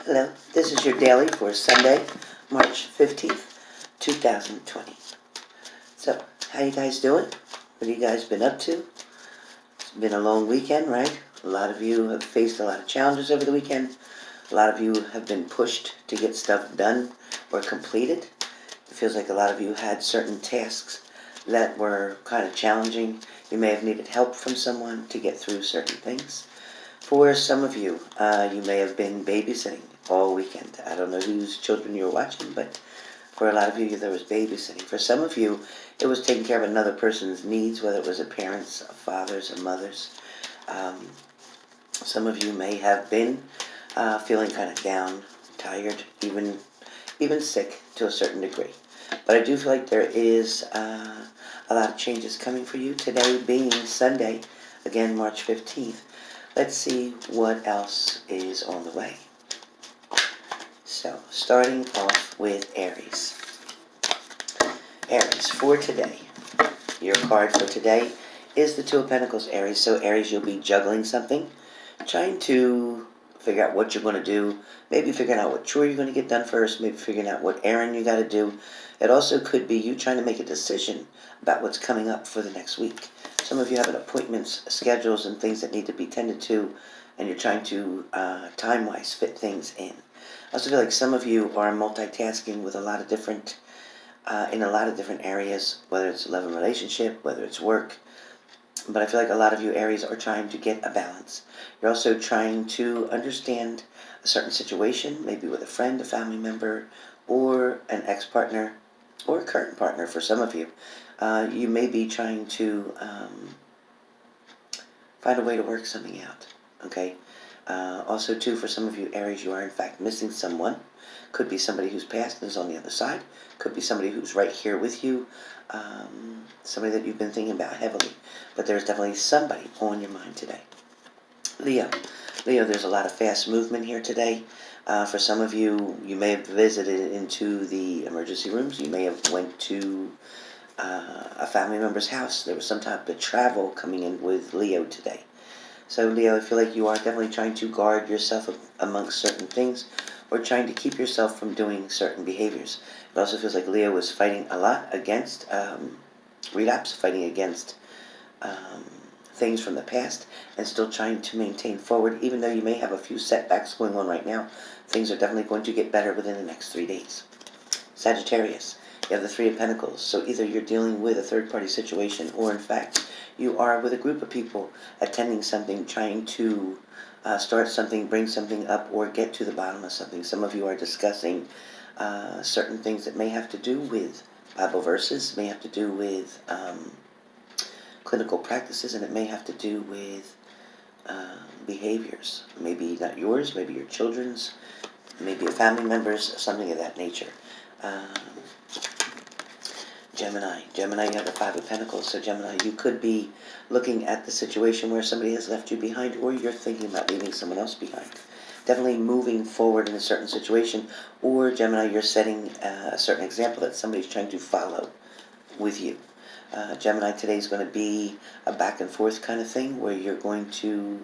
Hello, this is your daily for Sunday, March 15th, 2020. So, how you guys doing? What have you guys been up to? It's been a long weekend, right? A lot of you have faced a lot of challenges over the weekend. A lot of you have been pushed to get stuff done or completed. It feels like a lot of you had certain tasks that were kind of challenging. You may have needed help from someone to get through certain things. For some of you, you may have been babysitting all weekend. I don't know whose children you were watching, but for a lot of you, there was babysitting. For some of you, it was taking care of another person's needs, whether it was a parent's, a father's, a mother's. Some of you may have been feeling kind of down, tired, even sick to a certain degree. But I do feel like there is a lot of changes coming for you. Today being Sunday, again, March 15th. Let's see what else is on the way. So, starting off with Aries. Aries, for today, your card for today is the Two of Pentacles, Aries. So, Aries, you'll be juggling something, trying to figure out what you're going to do, maybe figuring out what chore you're going to get done first, maybe figuring out what errand you got to do. It also could be you trying to make a decision about what's coming up for the next week. Some of you have appointments, schedules, and things that need to be tended to, and you're trying to, time-wise, fit things in. I also feel like some of you are multitasking with a lot of different, in a lot of different areas, whether it's love and relationship, whether it's work. But I feel like a lot of you Aries are trying to get a balance. You're also trying to understand a certain situation, maybe with a friend, a family member, or an ex-partner, or a current partner for some of you. You may be trying to find a way to work something out, okay? Also, too, for some of you Aries, you are in fact missing someone. Could be somebody who's passed and is on the other side. Could be somebody who's right here with you. Somebody that you've been thinking about heavily. But there's definitely somebody on your mind today. Leo, there's a lot of fast movement here today. For some of you, you may have visited into the emergency rooms. You may have went to a family member's house. There was some type of travel coming in with Leo today. So Leo, I feel like you are definitely trying to guard yourself amongst certain things, or trying to keep yourself from doing certain behaviors. It also feels like Leo was fighting a lot against relapse, fighting against things from the past, and still trying to maintain forward. Even though you may have a few setbacks going on right now, things are definitely going to get better within the next 3 days. Sagittarius, you have the Three of Pentacles. So either you're dealing with a third-party situation, or in fact, you are with a group of people attending something, trying to start something, bring something up, or get to the bottom of something. Some of you are discussing certain things that may have to do with Bible verses, may have to do with clinical practices, and it may have to do with behaviors. Maybe not yours, maybe your children's, maybe a family member's, something of that nature. Gemini, you have the Five of Pentacles. So Gemini, you could be looking at the situation where somebody has left you behind, or you're thinking about leaving someone else behind. Definitely moving forward in a certain situation, or Gemini, you're setting a certain example that somebody's trying to follow with you. Gemini, today is going to be a back and forth kind of thing, where you're going to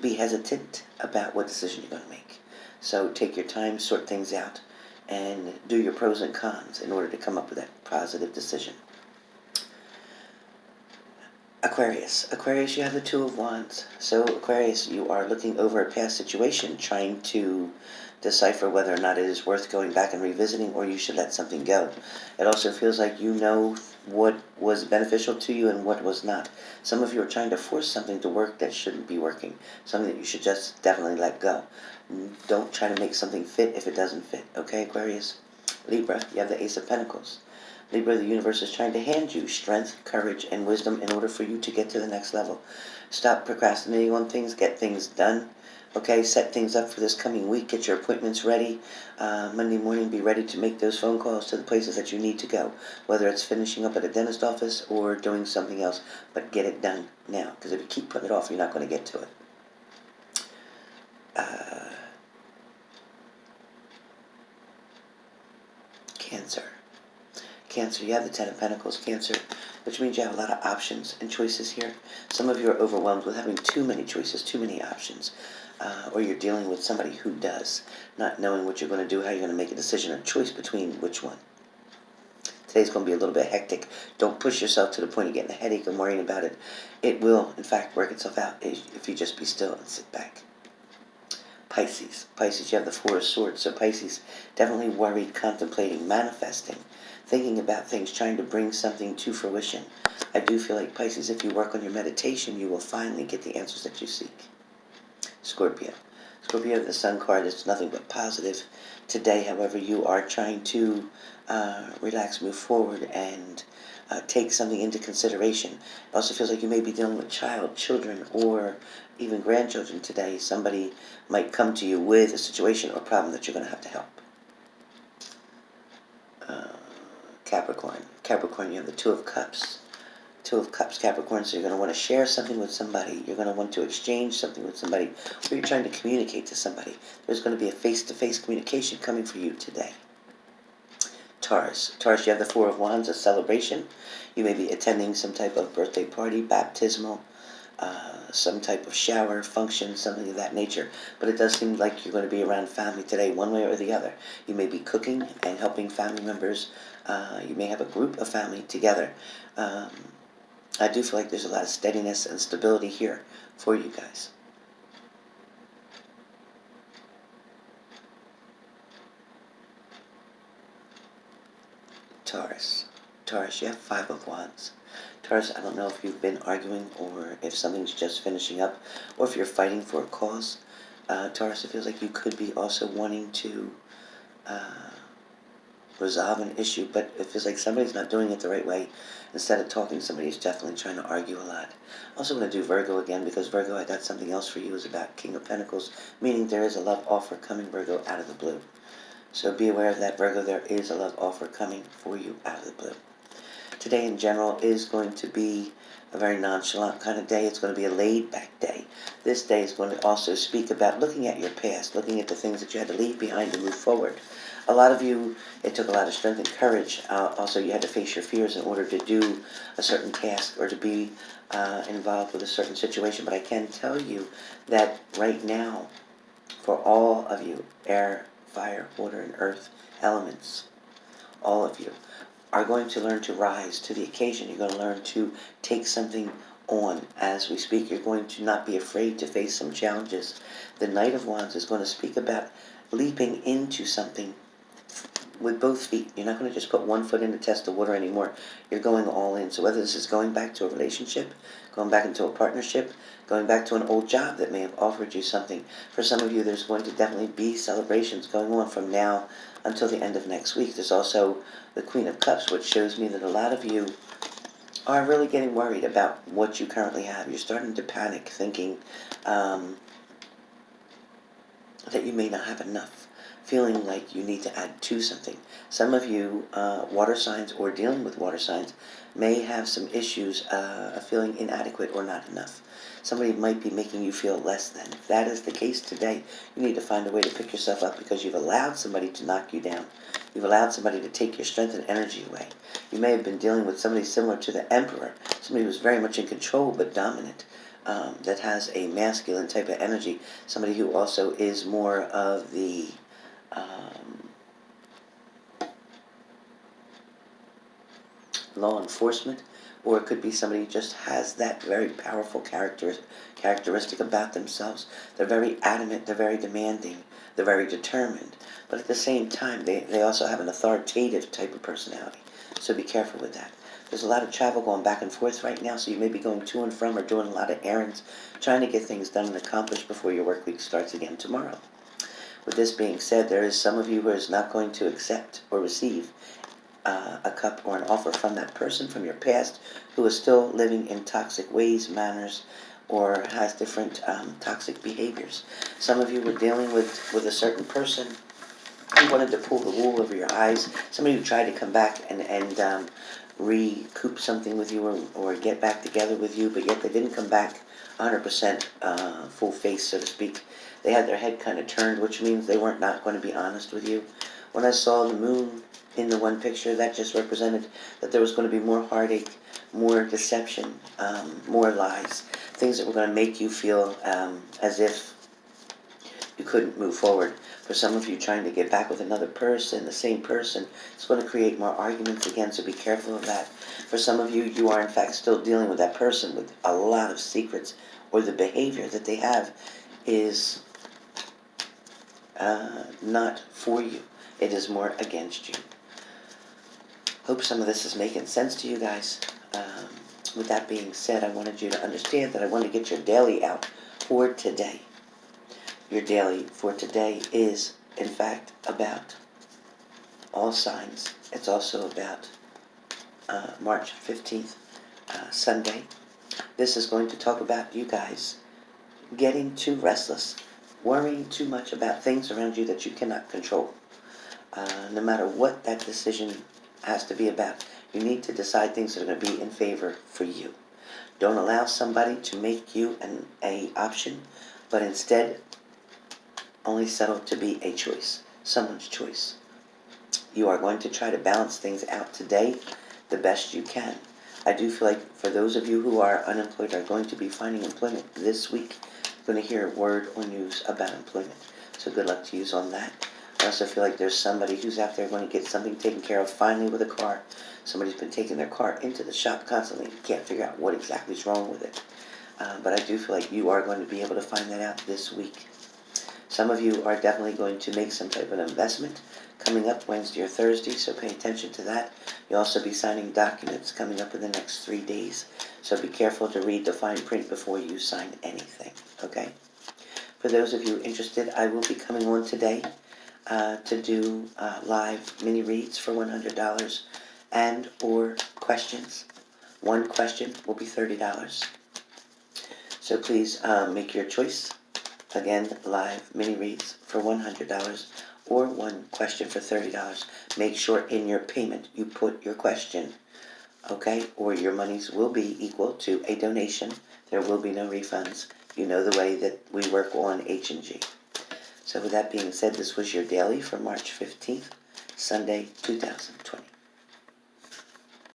be hesitant about what decision you're going to make. So take your time, sort things out, and do your pros and cons in order to come up with that positive decision. Aquarius, you have the Two of Wands. So Aquarius, you are looking over a past situation, trying to decipher whether or not it is worth going back and revisiting, or you should let something go. It also feels like you know what was beneficial to you and what was not. Some of you are trying to force something to work that shouldn't be working, something that you should just definitely let go. Don't try to make something fit if it doesn't fit, okay, Aquarius? Libra, you have the Ace of Pentacles. Libra, the universe is trying to hand you strength, courage, and wisdom in order for you to get to the next level. Stop procrastinating on things, get things done. Okay, set things up for this coming week. Get your appointments ready. Monday morning, be ready to make those phone calls to the places that you need to go. Whether it's finishing up at a dentist office or doing something else. But get it done now. Because if you keep putting it off, you're not going to get to it. Cancer, you have the Ten of Pentacles. Cancer, which means you have a lot of options and choices here. Some of you are overwhelmed with having too many choices, too many options, or you're dealing with somebody who does, not knowing what you're going to do, how you're going to make a decision or choice between which one. Today's going to be a little bit hectic. Don't push yourself to the point of getting a headache and worrying about it. It will, in fact, work itself out if you just be still and sit back. Pisces. Pisces, you have the Four of Swords. So Pisces, definitely worried, contemplating, manifesting, thinking about things, trying to bring something to fruition. I do feel like Pisces, if you work on your meditation, you will finally get the answers that you seek. Scorpio. Scorpio, the Sun card is nothing but positive. Today, however, you are trying to relax, move forward, and take something into consideration. It also feels like you may be dealing with children, or even grandchildren today. Somebody might come to you with a situation or problem that you're going to have to help. Capricorn. Capricorn, you have the Two of Cups. Two of Cups, Capricorn, so you're going to want to share something with somebody. You're going to want to exchange something with somebody, or you're trying to communicate to somebody. There's going to be a face-to-face communication coming for you today. Taurus. Taurus, you have the Four of Wands, a celebration. You may be attending some type of birthday party, baptismal, some type of shower, function, something of that nature. But it does seem like you're going to be around family today, one way or the other. You may be cooking and helping family members. You may have a group of family together. I do feel like there's a lot of steadiness and stability here for you guys. Taurus. Taurus, you have Five of Wands. Taurus, I don't know if you've been arguing or if something's just finishing up or if you're fighting for a cause. Taurus, it feels like you could be also wanting to resolve an issue, but it feels like somebody's not doing it the right way. Instead of talking, somebody's definitely trying to argue a lot. I'm also going to do Virgo again, because Virgo, I got something else for you. Is about King of Pentacles, meaning there is a love offer coming, Virgo, out of the blue. So be aware of that, Virgo. There is a love offer coming for you out of the blue. Today in general is going to be a very nonchalant kind of day. It's going to be a laid-back day. This day is going to also speak about looking at your past, looking at the things that you had to leave behind and move forward. A lot of you, it took a lot of strength and courage. Also, you had to face your fears in order to do a certain task or to be involved with a certain situation. But I can tell you that right now, for all of you, air, fire, water, and earth elements, all of you are going to learn to rise to the occasion. You're going to learn to take something on as we speak. You're going to not be afraid to face some challenges. The Knight of Wands is going to speak about leaping into something with both feet. You're not going to just put one foot in to test the water anymore. You're going all in. So whether this is going back to a relationship, going back into a partnership, going back to an old job that may have offered you something. For some of you, there's going to definitely be celebrations going on from now until the end of next week. There's also the Queen of Cups, which shows me that a lot of you are really getting worried about what you currently have. You're starting to panic, thinking that you may not have enough, feeling like you need to add to something. Some of you, water signs or dealing with water signs, may have some issues feeling inadequate or not enough. Somebody might be making you feel less than. If that is the case today, you need to find a way to pick yourself up, because you've allowed somebody to knock you down. You've allowed somebody to take your strength and energy away. You may have been dealing with somebody similar to the Emperor, somebody who's very much in control but dominant, that has a masculine type of energy, somebody who also is more of the law enforcement, or it could be somebody who just has that very powerful characteristic about themselves. They're very adamant, they're very demanding, they're very determined, but at the same time, they also have an authoritative type of personality. So be careful with that. There's a lot of travel going back and forth right now, so you may be going to and from or doing a lot of errands, trying to get things done and accomplished before your work week starts again tomorrow. With this being said, there is some of you who is not going to accept or receive a cup or an offer from that person from your past who is still living in toxic ways, manners, or has different toxic behaviors. Some of you were dealing with a certain person who wanted to pull the wool over your eyes, somebody who tried to come back and recoup something with you, or get back together with you, but yet they didn't come back 100% full face, so to speak. They had their head kind of turned, which means they weren't not going to be honest with you. When I saw the moon in the one picture, that just represented that there was going to be more heartache, more deception, more lies, things that were going to make you feel as if you couldn't move forward. For some of you trying to get back with another person, the same person, it's going to create more arguments again, so be careful of that. For some of you, you are in fact still dealing with that person with a lot of secrets, or the behavior that they have is not for you. It is more against you. Hope some of this is making sense to you guys. With that being said, I wanted you to understand that I want to get your daily out for today. Your daily for today is, in fact, about all signs. It's also about March 15th, Sunday. This is going to talk about you guys getting too restless, worrying too much about things around you that you cannot control. No matter what that decision has to be about, you need to decide things that are going to be in favor for you. Don't allow somebody to make you an option, but instead only settle to be a choice, someone's choice. You are going to try to balance things out today the best you can. I do feel like for those of you who are unemployed are going to be finding employment this week. You're going to hear word or news about employment. So good luck to you on that. I also feel like there's somebody who's out there going to get something taken care of finally with a car. Somebody's been taking their car into the shop constantly and can't figure out what exactly is wrong with it. But I do feel like you are going to be able to find that out this week. Some of you are definitely going to make some type of investment coming up Wednesday or Thursday, so pay attention to that. You'll also be signing documents coming up in the next 3 days, so be careful to read the fine print before you sign anything, okay? For those of you interested, I will be coming on today to do live mini reads for $100 and or questions. One question will be $30. So please make your choice. Again, live mini reads for $100 or one question for $30. Make sure in your payment you put your question, okay? Or your monies will be equal to a donation. There will be no refunds. You know the way that we work on H&G. So with that being said, this was your daily for March 15th, Sunday, 2020.